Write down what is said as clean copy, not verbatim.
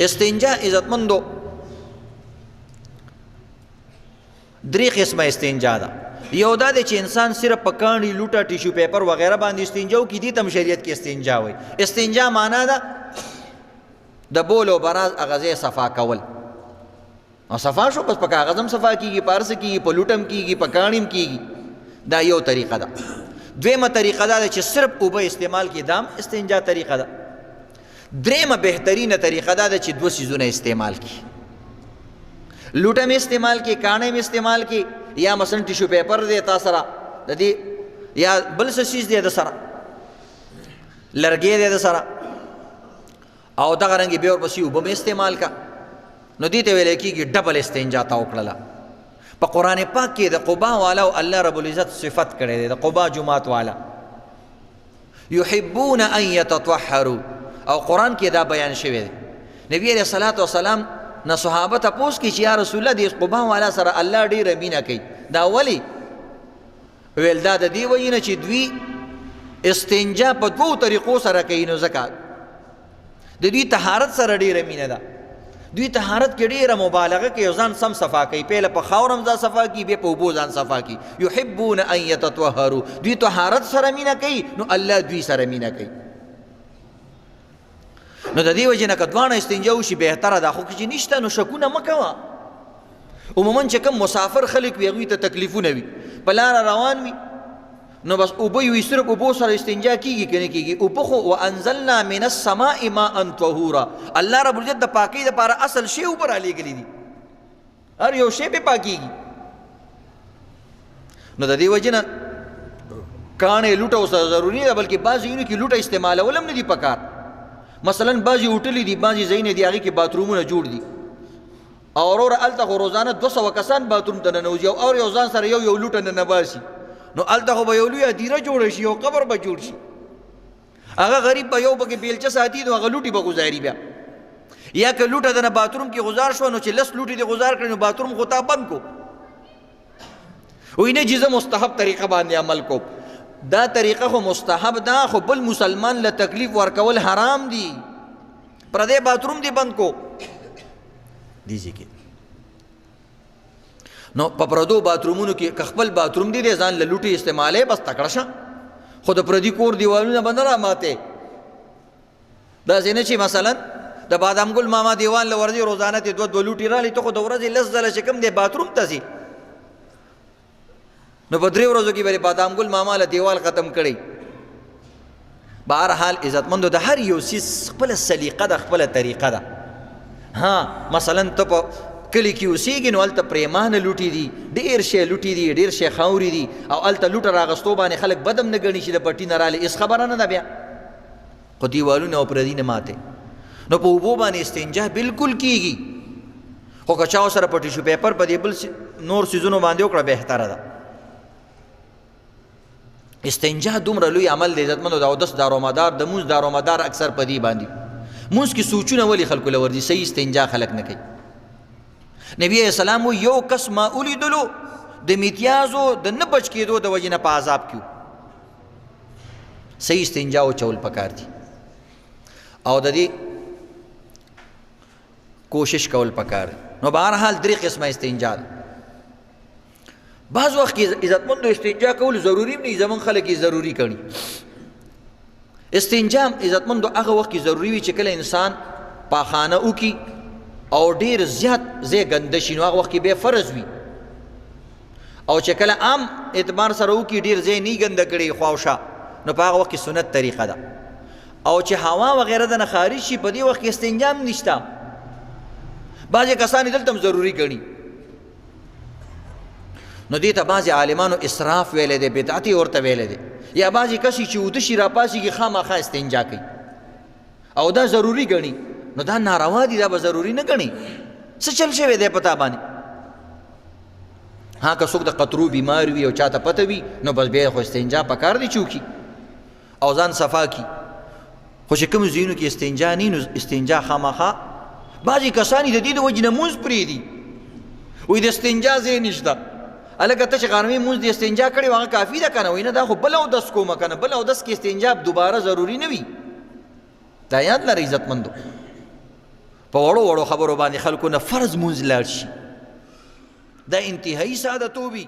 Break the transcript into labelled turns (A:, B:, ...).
A: استنجا عزتمندو درې قسمه استنجا ده. یو دا دی چې انسان صرف په کاڼي لوټه ټیشو پیپر وغیره باندې استنجا وکړي، دې ته هم شریعت کې استنجا وایي. استنجا معنا ده د بول او براز هغه ځای صفا کول، او صفا شو بس په کاغذ هم صفا کېږي، په هر څه کېږي، په لوټه هم کېږي، په کاڼي هم کېږي. دا یو طریقه ده. دویمه طریقه دا ده چې صرف اوبه استعمال کړي، دا هم استنجا طریقه ده. دریمه بهترینه طریقه دا ده چې دوه څیزونه استعمال کړي، لوټه هم استعمال کړي، کاڼی هم استعمال کړي، یا مثلا ټیشو پیپر دی تا سره د دې، یا بل څه چیز دی د سره، لرګی دی د سره، او دغه رنګې بیا ورپسې اوبه هم استعمال کا، نو دې ته ویلی کېږي ډبل استنجا تا وکړله. په قرآن پاک کې د قبا والاو الله رب العزت صفت کړی دی، د قبا جماعت والا یحبون ان یتطهروا، او قرآن کې دا بیان شوی دی. نبی علیه الصلاة والسلام نه صحابه تپوس کی چې یا رسول الله د قبا والا سره الله ډېره مینه کوي، دا ولې؟ ویل دا د دې وجې نه چې دوی استنجا په دوو طریقو سره کوي، نو ځکه د دوی طهارت سره ډېره مینه ده. دوی طهارت کې ډېره مبالغه کوي، ځان سم صفا کوي، پهله په خاور هم ځان صفا کوي، بیا په اوبو ځان صفا کوي. یحبون ان یتطهروا، دوی طهارت سره مینه کوي، نو الله دوی سره مینه کوي. نو د دې وجې نه که دواړه استنجا وشي بهتره ده، خو که چې نشته نو شکونه مه کوه. عموما چې کوم مسافر خلک وي هغوی ته تکلیفونه وي، په لاره روان وي نو بس اوبه وي، صرف اوبو سره استنجا کېږي که نه کېږي؟ اوبه خو وانزلنا من السماء ماء طهورا، الله رب العزت د پاکۍ دپاره اصل شی اوبه رالیږلي دي، هر یو شی پې پاکېږي. نو د دې وجې نه کاڼې لوټه اوسه ضروري ده، بلکې بعض ځایونو کې لوټه استعمالول هم نه دي پکار. مثلا بعضې هوټلې دي، بعضې ځایونه دي هغې کې باترومونه جوړ دي، او وروره هلته خو روزانه 200 کسان باتروم ته ننوځي، او یو ځان سره یو لوټه ننباسي، نو هلته خو به یو لویه هدیره جوړه شي، یو قبر به جوړ شي. هغه غریب به یو پکې بیلچه ساتي، نو هغه لوټې به ګزاري بیا. یا که لوټه دنه باتروم کې گزار شو، نو چې 10 لوټې دې گزار کړي، نو باتروم خو تا بند کو. وایي نه چې زه مستحب طریقه باندې عمل کوم. دا طریقه خو مستحب ده، خو بل مسلمان له تکلیف ورکول حرام دي. پردې باتروم دې بند کو دیږي کې. نو په پردو باترومونو کې که خپل باتروم دی ځان له لوټي استعمالې بس تکړه شه، خو د پردي کور دیوالونه به نه راماتې. داسې نه چې مثلا د بادام ګل ماما دیوال له ورځې روزانه ته دوه لوټي رالي، ته خو د ورځې 10 ځله چې کوم دی باتروم ته ځي، نو په 3 ورځو کې به بادام ګل ماما له دیوال ختم کړي. بهرحال عزتمندو د هر یو څیز خپله سلیقه ده، خپله طریقه ده. ها مثلا ته په کلی کې اوسېږي، نو هلته پرېمانه لوټي دي، ډېر شی لوټي دي، ډېر شی خاورې دي، او هلته لوټه راغستو باندې خلک بد هم نه ګڼي چې د پټي نه رالي، هېڅ خبره نه ده بیا، خو دیوالونه او پردي نه ماتې. نو په اوبو باندې استنجا بالکل کېږي، خو که چا سره په ټیشو پیپر په دې بل نور څیزونو باندې وکړه بهتره ده. استنجا دومره لوی عمل دی عزتمندو، د اودس دارومدار، د مونځ دارومدار اکثر په دې باندې. مونځ کې سوچونه ولې خلکو له ورځي، صحیح استنجا خلک نه کوي. نبی علیہ السلام یو کس ما ولیدلو د میتیازو د نه بچ کېدو د وجې نه په عذاب کې، صحیح استنجا وچول پکار دي، او د دې کوشش کول پکار دي. نو بهرحال 3 قسمه استنجا ده. بعض وخت کې عزتمندو استنجا کول ضروري نه، زمون خلک یې ضروري کړي. استنجا عزتمندو هغه وخت کې ضروري وي چې کله انسان پاخانه وکړي او ډیر زیات ځای ګنده شي، نو هغه وخت کې بیا فرض وي. او چې کله عام اعتبار سره وکړي ډیر ځای نه ګنده کړي خواوشا، نو په هغه وخت کې سنت طریقه ده. او چې هوا وغیره د نه خارج شي، په دې وخت کې استنجا هم نشته. بعضې کسان دلته هم ضروري ګڼي، نو دې ته بعضې عالمانو اسراف ویلی دی، بدعت یې ورته ویلی دی. یا بعضې کس چې اوده شي راپاسېږي خامخا استنجا کوي او دا ضروري ګڼي، نو دا ناروا دي، دا به ضروري نه ګڼي. څه چل شوی دی په تا باندې؟ ها که څوک د قطرو بیمار وي او چاته پته وي، نو بس بیا خو استنجا پکار دی چې وکړي او ځان صفا کړي. خو چې کومو ځایونو کې استنجا نه وي، نو استنجا خامخا. بعضې کسان د دې د وجې نه مونځ پرېږدي، وایي د استنجا ځای نشته. هلکه ته چې غرمې مونځ د استنجا کړی هغه کافي ده که نه؟ وایي نه، دا خو بل اودس کومه که نه، بل اودس کې استنجا دوباره ضروري نه وي. دا یاد لرئ عزتمندو. په وړو وړو خبرو باندې خلکو نه فرض مونځ لاړ شي دا انتهایی سادهتوب وي